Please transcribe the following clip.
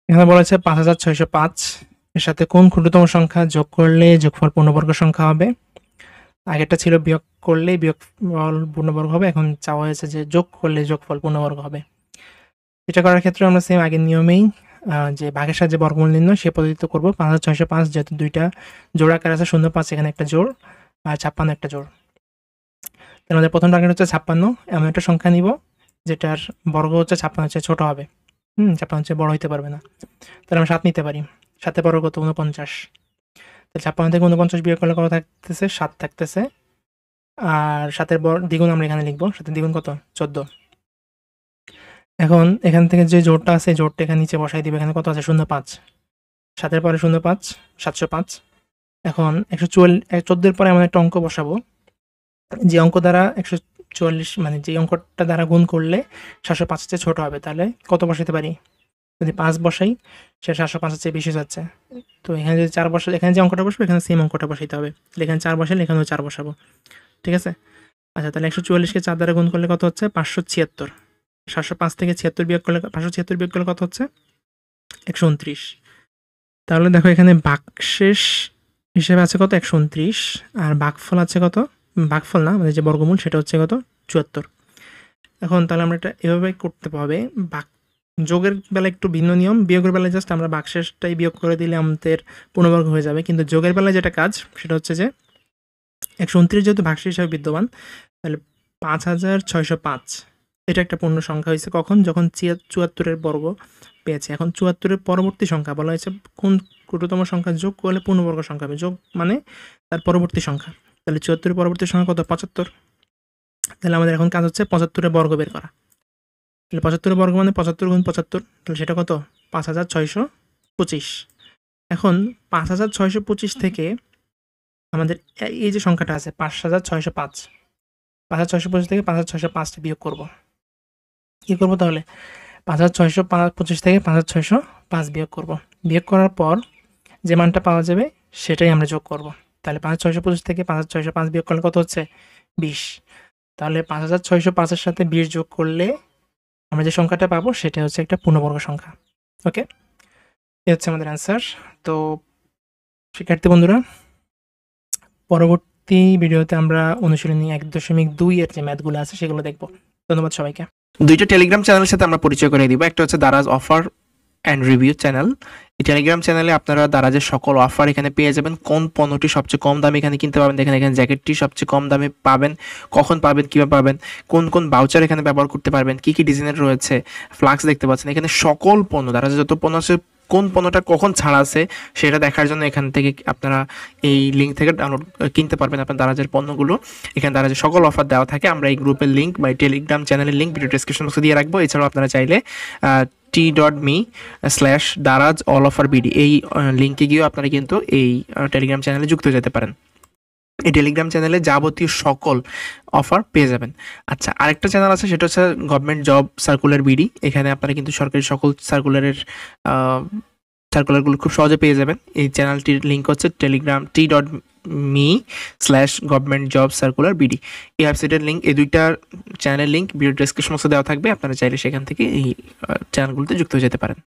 এখানে বলা হচ্ছে 5605 এর সাথে কোন ক্ষুদ্রতম সংখ্যা যোগ করলে যোগফল পূর্ণবর্গ সংখ্যা হবে। আগেরটা ছিল বিয়োগ করলে বিয়োগফল পূর্ণবর্গ হবে, এখন চাওয়া হয়েছে যে যোগ করলে যোগফল পূর্ণবর্গ হবে। এটা করার ক্ষেত্রে আমরা সেম আগের নিয়মেই যে ভাগের সাহায্যে বর্গমূল নির্ণয় সে পদ্ধতিতে করবো। 5605 যেহেতু দুইটা জোড় আকার আছে, 05 এখানে একটা জোড় আর 56 একটা জোড়। তার মধ্যে প্রথম টার্গেট হচ্ছে 56, এমন একটা সংখ্যা নিব যেটার বর্গ হচ্ছে 56 হচ্ছে ছোট হবে। 56 হচ্ছে বড় হইতে পারবে না, তাহলে আমরা 7 নিতে পারি। 7 বর্গ কত? 49। তাহলে 56 থেকে 49 বিয়োগ করলে কত থাকতেছে? 7 থাকতেছে। আর 7-এর দ্বিগুণ আমরা এখানে লিখবো, 7-এর দ্বিগুণ কত? 14। এখন এখান থেকে যে জোড়টা আছে জোড়টা এখানে নিচে বসাই দিবে। এখানে কত আছে? 05। 7-এর পরে 05, 705। এখন 114-এর পরে এমন একটা অঙ্ক বসাবো যে অঙ্ক দ্বারা 144 মানে যে অঙ্কটা দ্বারা গুণ করলে 705 চেয়ে ছোট হবে। তাহলে কত বসাতে পারি? যদি 5 বসাই, সে 705 চেয়ে বেশি যাচ্ছে। তো এখানে যদি 4 বসাই, এখানে যে অঙ্কটা বসবে এখানে সেম অঙ্কটা বসাইতে হবে। তাহলে এখানে 4 বসাইলে এখানেও 4 বসাবো। ঠিক আছে? আচ্ছা, তাহলে 144-কে 4 দ্বারা গুণ করলে কত হচ্ছে? 576। 705 থেকে 76 বিয়োগ করলে 576 বিয়োগ করলে কত হচ্ছে? 129। তাহলে দেখো এখানে ভাগশেষ হিসেবে আছে কত? 129। আর ভাগফল আছে কত? ভাগফল না, মানে যে বর্গমূল সেটা হচ্ছে কত? 74। এখন তাহলে আমরা এটা এভাবে করতে হবে। যোগের বেলায় একটু ভিন্ন নিয়ম, বিয়োগের বেলায় জাস্ট আমরা ভাগশেষটাই বিয়োগ করে দিলে আমাদের পূর্ণবর্গ হয়ে যাবে। কিন্তু যোগের বেলায় যেটা কাজ সেটা হচ্ছে যে 129 যেহেতু ভাগশেষ হিসাবে বিদ্যমান, তাহলে 5605 এটা একটা পূর্ণ সংখ্যা হয়েছে কখন? যখন 74-এর বর্গ পেয়েছে। এখন 74-এর পরবর্তী সংখ্যা বলা হয়েছে কোন ক্ষুদ্রতম সংখ্যা যোগ করলে পূর্ণবর্গ সংখ্যা হবে। যোগ মানে তার পরবর্তী সংখ্যা। তাহলে 74-এর পরবর্তী সংখ্যা কত? 75। তাহলে আমাদের এখন কাজ হচ্ছে 75-এর বর্গ বের করা। তাহলে 75-এর বর্গ মানে 75 গুণ 75, তাহলে সেটা কত? 5625। এখন 5625 থেকে আমাদের এই যে সংখ্যাটা আছে 5605, 5625 থেকে 5605 বিয়োগ করব। কি করব তাহলে? 5625 থেকে 5605 বিয়োগ করব। বিয়োগ করার পর যে মানটা পাওয়া যাবে সেটাই আমরা যোগ করব। তাহলে 5625 থেকে 5605 বিয়োগ করলে কত হচ্ছে? 20। তাহলে 5605-এর সাথে 20 যোগ করলে আমরা যে সংখ্যাটা পাবো সেটা হচ্ছে একটা পূর্ণবর্গ সংখ্যা। ওকে, এই হচ্ছে আমাদের অ্যান্সার। তো শিক্ষার্থী বন্ধুরা, পরবর্তী ভিডিওতে আমরা অনুশীলনী 1.2 এর যে ম্যাথগুলো আছে সেগুলো দেখব। ধন্যবাদ সবাইকে। দুইটা টেলিগ্রাম চ্যানেলের সাথে আমরা পরিচয় করে দিব। একটা হচ্ছে Daraz offer and review channel. এই টেলিগ্রাম চ্যানেলে আপনারা দারাজের সকল অফার এখানে পেয়ে যাবেন। কোন পণ্যটি সবচেয়ে কম দামে এখানে কিনতে পারবেন, দেখেন এখানে জ্যাকেটটি সবচেয়ে কম দামে পাবেন, কখন পাবেন, কীভাবে পাবেন, কোন কোন বাউচার এখানে ব্যবহার করতে পারবেন, কী কী ডিজাইনের রয়েছে, ফ্লাক্স দেখতে পাচ্ছেন। এখানে সকল পণ্য, দারাজের যত পণ্য আছে, কোন পণ্যটা কখন ছাড়া আছে সেটা দেখার জন্য এখান থেকে আপনারা এই লিঙ্ক থেকে ডাউনলোড কিনতে পারবেন আপনার দারাজের পণ্যগুলো। এখানে দারাজের সকল অফার দেওয়া থাকে। আমরা এই গ্রুপের লিঙ্ক বা টেলিগ্রাম চ্যানেলের লিঙ্ক ভিডিও ডেসক্রিপশন বক্সে দিয়ে রাখবো। এছাড়াও আপনারা চাইলে t.me/দারাজ অল অফার বিডি এই লিঙ্কে গিয়েও আপনারা কিন্তু এই টেলিগ্রাম চ্যানেলে যুক্ত যেতে পারেন। এই টেলিগ্রাম চ্যানেলে যাবতীয় সকল অফার পেয়ে যাবেন। আচ্ছা, আরেকটা চ্যানেল আছে সেটা হচ্ছে গভর্নমেন্ট জব সার্কুলার বিডি। এখানে আপনারা কিন্তু সরকারি সকল সার্কুলারগুলো খুব সহজে পেয়ে যাবেন। এই চ্যানেলটির লিঙ্ক হচ্ছে Telegram t.me/government job circular bd। এই ওয়েবসাইটের লিঙ্ক, এই দুইটা চ্যানেলের লিঙ্ক ভিডিও ডেসক্রিপশন বক্সে দেওয়া থাকবে। আপনারা চাইলে সেখান থেকে এই চ্যানেলগুলোতে যুক্ত হয়ে যেতে পারেন।